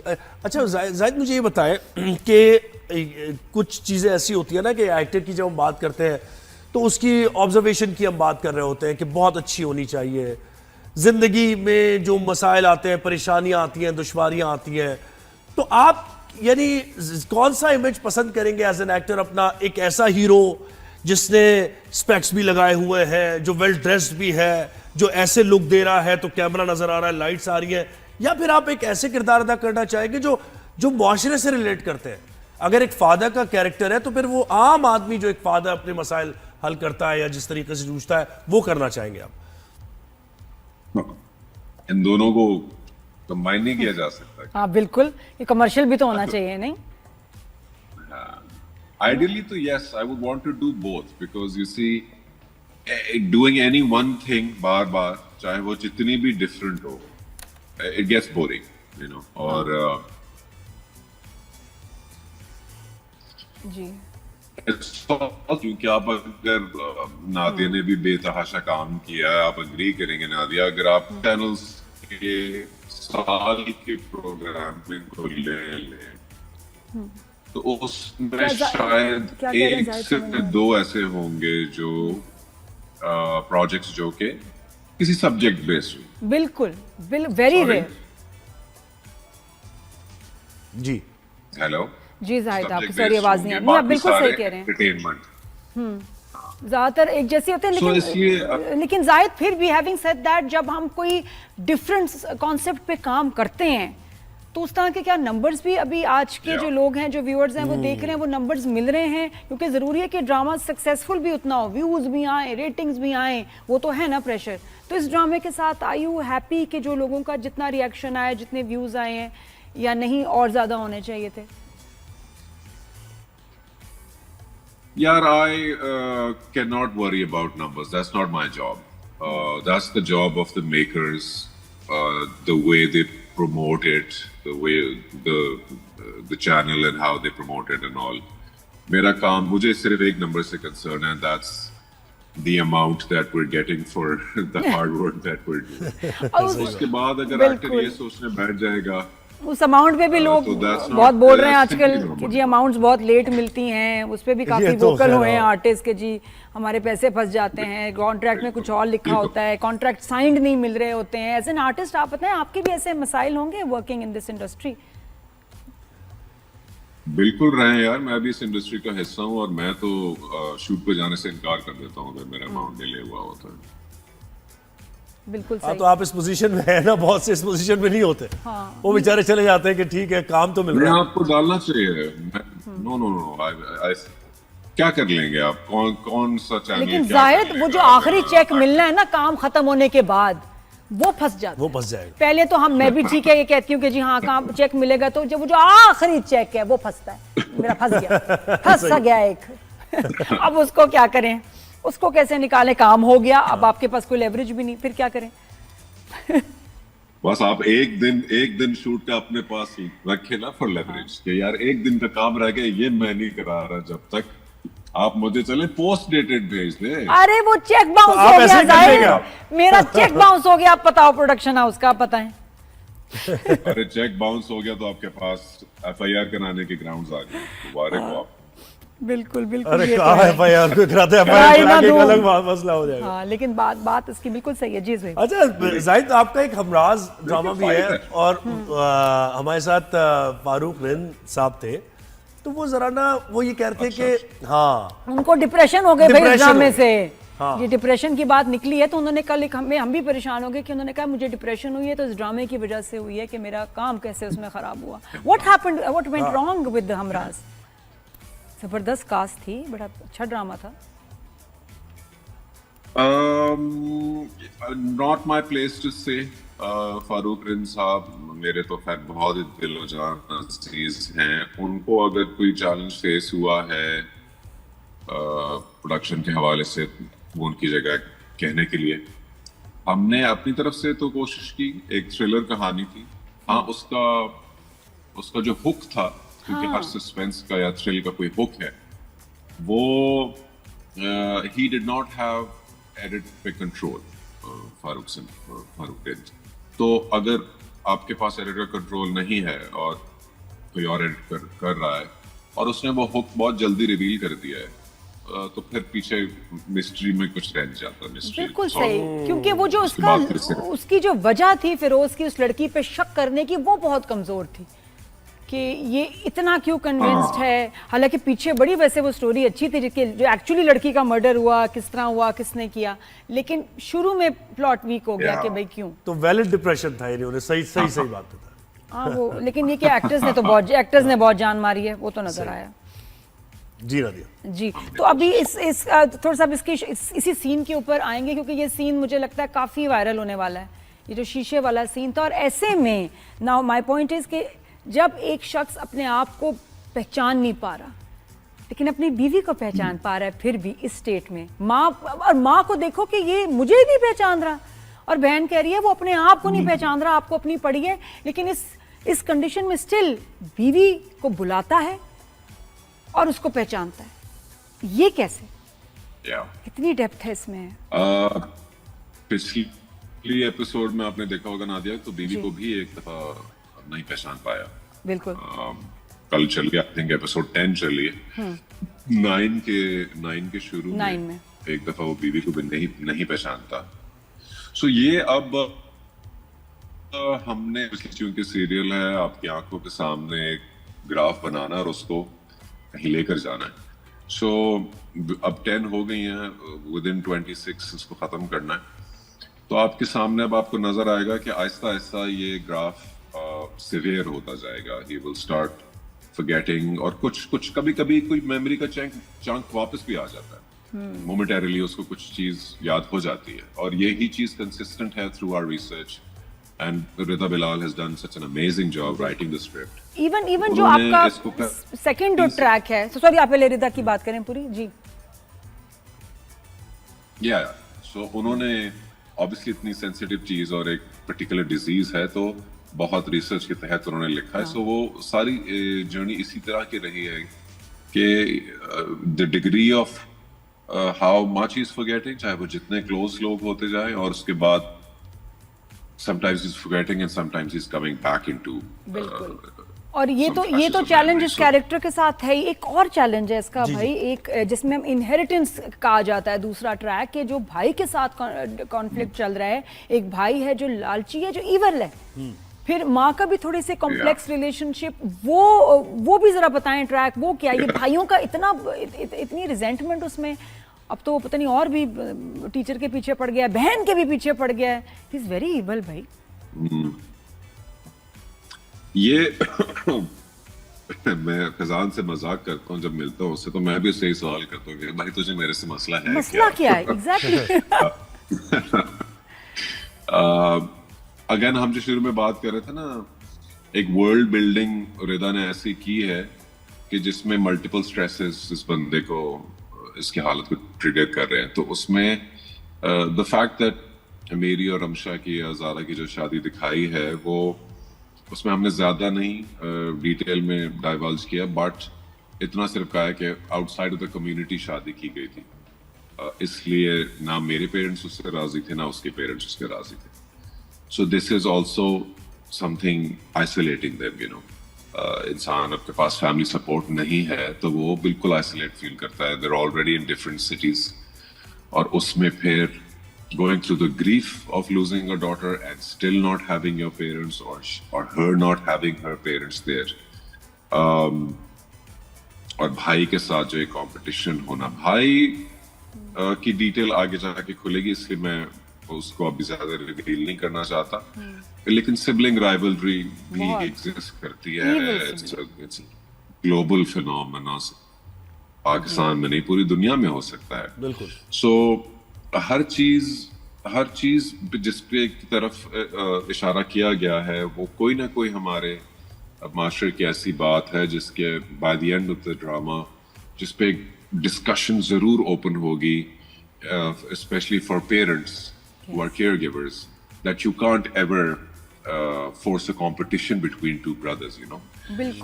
अच्छा जाहिद मुझे ये बताएं कि कुछ चीज़ें ऐसी होती है ना कि एक्टर की जब हम बात करते हैं तो उसकी ऑब्जर्वेशन की हम बात कर रहे होते हैं कि बहुत अच्छी होनी चाहिए। ज़िंदगी में जो मसाइल आते हैं, परेशानियां आती हैं, दुश्वारियां आती हैं, तो आप यानी कौन सा इमेज पसंद करेंगे एज एन एक्टर अपना? एक ऐसा हीरो जिसने स्पेक्स भी लगाए हुए हैं, जो वेल ड्रेस्ड भी है, जो ऐसे लुक दे रहा है तो कैमरा नजर आ रहा है, लाइट्स आ रही है, या फिर आप एक ऐसे किरदार अदा करना चाहेंगे जो जो मुआशरे से रिलेट करते हैं? अगर एक फादर का कैरेक्टर है तो फिर वो आम आदमी जो एक फादर अपने मसाइल हल करता है या जिस तरीके से जूझता है वो करना चाहेंगे आप? इन दोनों को कंबाइन नहीं किया जा सकता। हाँ बिल्कुल, ये कमर्शियल भी तो होना चाहिए नहीं? Ideally तो yes, I would want to do both because you see, doing any one thing बार बार चाहे वो जितनी भी different हो, it gets boring, you know. और जी क्योंकि आप अगर नादिया ने भी बेतहाशा काम किया है, आप अग्री करेंगे नादिया, अगर आप चैनल्स के साल के प्रोग्रामिंग को ले लें तो उसमें शायद एक से दो ऐसे होंगे जो प्रोजेक्ट्स जो के किसी सब्जेक्ट बेस्ड हो। बिल्कुल वेरी रेयर। जी हेलो जी जाहिद, आपकी सारी आवाज नहीं आ रही, आप बिल्कुल सही कह रहे हैं। एंटरटेनमेंट ज्यादातर एक जैसे होते हैं, लेकिन जाहिद फिर भी हैविंग सेड दैट जब हम कोई डिफरेंट कॉन्सेप्ट पे काम करते हैं तो उस तरह के क्या नंबर्स भी अभी आज के जो लोग हैं, जो व्यूअर्स हैं, वो देख रहे हैं, वो नंबर्स मिल रहे हैं? क्योंकि ज़रूरी है कि ड्रामा सक्सेसफुल भी उतना हो, व्यूज़ भी आए, रेटिंग्स भी आए, वो तो है ना प्रेशर। तो इस ड्रामे के साथ आई यू हैप्पी कि जो लोगों का जितना रिएक्शन आया, जितने व्यूज़ आए हैं, या नहीं और ज़्यादा होने चाहिए थे? यार I cannot worry about numbers. That's not my job. That's the job of the makers. The way they promote it, the way the channel and how they promote it and all. मेरा काम, मुझे सिर्फ एक number से concern है, that's the amount that we're getting for the hard work that we're doing. उसके बाद अगर एक्टर ये सोचने बैठ जाएगा, उस अमाउंट पे भी लोग बहुत बोल रहे हैं आजकल कि जी अमाउंट्स बहुत लेट मिलती हैं, उस पे भी काफी वोकल हुए हैं आर्टिस्ट के जी हमारे पैसे फंस जाते हैं, कॉन्ट्रैक्ट में कुछ और लिखा होता है, कॉन्ट्रैक्ट साइंड नहीं मिल रहे होते हैं। एज एन आर्टिस्ट आप बताएं, आपके भी ऐसे मसाइल होंगे वर्किंग इन दिस इंडस्ट्री? बिल्कुल रहे यार, मैं भी इस इंडस्ट्री का हिस्सा हूँ और मैं तो शूट पे जाने से इनकार कर देता हूँ अगर मेरा अमाउंट डिले हुआ होता है। बिल्कुल सही। तो आप इस पोजीशन में है ना, बहुत से इस पोजीशन में नहीं होते। वो बेचारे चले जाते हैं कि ठीक है काम तो मिल रहा है। आपको डालना चाहिए। नो नो नो, क्या कर लेंगे आप? कौन सा चैनल? लेकिन जाहिद वो जो आखिरी चेक मिलना है ना काम खत्म होने के बाद, वो फंस जाता है। वो फंस जाएगा। पहले तो मैं भी ठीक है ये कहती हूँ कि जी हाँ काम चेक मिलेगा, तो जब वो जो आखिरी चेक है वो फंसता है। मेरा फंस गया, फंस गया एक। अब उसको क्या करें, उसको कैसे निकालें? काम हो गया, अब आपके पास कोई लेवरेज भी नहीं, फिर क्या करें? बस आप एक दिन शूट का अपने पास रखे ना फॉर लेवरेज, कि यार एक दिन का काम रह गया, ये मैं नहीं करा रहा जब तक आप मुझे चले पोस्ट डेटेड भेज दे। अरे वो चेक बाउंस हो गया जाहिर, मेरा चेक बाउंस हो गया, आप बताओ प्रोडक्शन हाउस का बताएं। अरे चेक बाउंस हो गया तो आपके पास FIR कराने के ग्राउंड्स आ गए, दोबारा को आप बिल्कुल बिल्कुल। अरे कहाँ FIR को कराते हैं, एक अलग मसला हो जाएगा। हाँ लेकिन बात इसकी बिल्कुल सही है जी। अच्छा जाहिद, आपका एक हमराज ड्रामा भी है और हमारे साथ फारूक रिंद साहब थे, तो वो जरा ना वो ये कहते हैं कि हाँ उनको डिप्रेशन हो गए भाई ड्रामे से। ये डिप्रेशन की बात निकली है तो उन्होंने कल हम भी परेशान हो गए कि उन्होंने कहा मुझे डिप्रेशन हुई है तो इस ड्रामे की वजह से हुई है कि मेरा काम कैसे उसमें खराब हुआ। What happened, what went wrong with Humraaz? जबरदस्त कास्ट थी, बड़ा अच्छा ड्रामा था। नॉट माई प्लेस टू से। फारूक रिंद साहब मेरे तो खैर बहुत ही दिलो जान अजीज हैं, उनको अगर कोई चैलेंज फेस हुआ है प्रोडक्शन के हवाले से, वो उनकी जगह कहने के लिए हमने अपनी तरफ से तो कोशिश की। एक थ्रिलर कहानी थी, हाँ उसका जो हुक था, क्योंकि हर सस्पेंस का या थ्रिल का कोई हुक है, वो he did not have edit पे कंट्रोल फारूक रिंद। तो अगर आपके पास एडिटर कंट्रोल नहीं है और कोई और एडिट कर रहा है और उसने वो हुक बहुत जल्दी रिवील कर दिया है, तो फिर पीछे मिस्ट्री में कुछ रह नहीं जाता। मिस्ट्री बिल्कुल सही, क्योंकि वो जो उसके बाद फिर से उसकी जो वजह थी फिरोज की उस लड़की पे शक करने की, वो बहुत कमजोर थी कि ये इतना क्यों कन्विंस्ड है। हालांकि पीछे बड़ी वैसे वो स्टोरी अच्छी थी जिसके जो एक्चुअली लड़की का मर्डर हुआ, किस तरह हुआ, किसने किया, लेकिन शुरू में प्लॉट वीक हो गया कि भाई क्यों। तो वैलिड डिप्रेशन था इन्होंने, सही बात था। हाँ वो, लेकिन ये कि एक्टर्स ने बहुत जान मारी है, वो तो नजर आया। जी नादिया जी, तो अभी इस थोड़ा सा इसी सीन के ऊपर आएंगे क्योंकि ये सीन मुझे लगता है काफी वायरल होने वाला है, ये जो शीशे वाला सीन था। और ऐसे में नाउ माय पॉइंट इज कि जब एक शख्स अपने आप को पहचान नहीं पा रहा लेकिन अपनी बीवी को पहचान पा रहा है, फिर भी इस स्टेट में माँ को देखो कि ये मुझे ही नहीं पहचान रहा, और बहन कह रही है वो अपने आप को नहीं पहचान रहा, आपको अपनी पड़ी है, लेकिन इस कंडीशन में स्टिल बीवी को बुलाता है और उसको पहचानता है। ये कैसे? कितनी डेप्थ है इसमें? पिछली एपिसोड में आपने देखा होगा नादिया, तो बीवी को भी एक दफा नहीं पहचान पाया। बिल्कुल। कल चलिए, आई थिंक एपिसोड 10 चलिए, 9 के शुरू में एक दफा वो बीवी को भी नहीं पहचानता। सो ये अब हमने, क्योंकि सीरियल है, आपकी आंखों के सामने एक ग्राफ बनाना और उसको कहीं लेकर जाना है। सो अब 10 हो गई हैं, विदिन 26 इसको खत्म करना है। तो आपके सामने अब आपको नजर आएगा कि आहिस्ता आहिस्ता ये ग्राफ सिवियर होता जाएगा। ही विल स्टार्ट फॉरगेटिंग, और कुछ कभी कोई मेमोरी का चंक वापस भी आ जाता है, मोमेंटरीली उसको कुछ चीज याद हो जाती है। और यही चीज कंसिस्टेंट है through our research, and Rida Bilal has done such an amazing job writing the script. Even जो आपका सेकंड जो ट्रैक है, सॉरी आप पहले रिदा की बात करें पूरी जी। सो उन्होंने ऑब्वियसली इतनी सेंसिटिव चीज और एक पर्टिकुलर डिजीज है, तो बहुत रिसर्च के तहत उन्होंने लिखा है। सो वो सारी जर्नी इसी तरह की रही है कि the degree of how much is forgetting, चाहे वो जितने क्लोज लोग होते जाएं, और उसके बाद sometimes he's forgetting and sometimes he's coming back into बिल्कुल। और ये तो चैलेंज इस कैरेक्टर के साथ है। एक और चैलेंज है इसका भाई, एक जिसमें हम इनहेरिटेंस कहा जाता है, दूसरा ट्रैक के जो भाई के साथ कॉन्फ्लिक्ट चल रहा है। एक भाई है जो लालची है, जो ईवल है, फिर माँ का भी थोड़ी सी कॉम्प्लेक्स रिलेशनशिप, वो भी जरा बताएं ट्रैक वो क्या, ये भाइयों का इतनी रिजेंटमेंट उसमें। अब तो पता नहीं और भी टीचर के पीछे पड़ गया है, बहन के भी पीछे पड़ गया है। ही इज वेरी इवल भाई। ये मैं खजान से मजाक करता हूँ जब मिलता हूँ उससे, तो मैं भी उससे ही सवाल करता हूँ, भाई तुझे मेरे से मसला क्या है एग्जैक्टली। अगेन हम जो शुरू में बात कर रहे थे ना, एक वर्ल्ड बिल्डिंग रिदा ने ऐसी की है कि जिसमें मल्टीपल स्ट्रेसेस इस बंदे को, इसकी हालत को ट्रिगर कर रहे हैं। तो उसमें द फैक्ट दैट मेरी और रमशा की, ज़ारा की जो शादी दिखाई है, वो उसमें हमने ज़्यादा नहीं डिटेल में डाइवल्ज किया, बट इतना सिर्फ कहा है कि आउटसाइड ऑफ द कम्युनिटी शादी की गई थी, इसलिए ना मेरे पेरेंट्स उससे राजी थे ना उसके पेरेंट्स उसके राजी थे। So this is also something isolating them, you know. इंसान आपके पास फैमिली सपोर्ट नहीं है तो वो बिल्कुल आइसोलेट फील करता है। There already in different cities, और उसमें फिर going through the grief of losing a daughter and still not having your parents, or her not having her parents there, और भाई के साथ जो एक कंपटीशन होना, भाई की डिटेल आगे जाके खुलेगी, इसलिए मैं उसको अभी ज्यादा रिवील नहीं करना चाहता, लेकिन सिबलिंग राइवलरी भी एग्जिस्ट करती है। इट्स ग्लोबल फिनोमेना, पाकिस्तान में नहीं पूरी दुनिया में हो सकता है। बिल्कुल। सो हर चीज जिस पे की तरफ इशारा किया गया है, वो कोई ना कोई हमारे माशरे की ऐसी बात है जिसके by the end of the drama जिस पे डिस्कशन जरूर ओपन होगी, specially for parents who are care givers, that you can't ever force a competition between two brothers, you know. बिल्कुल।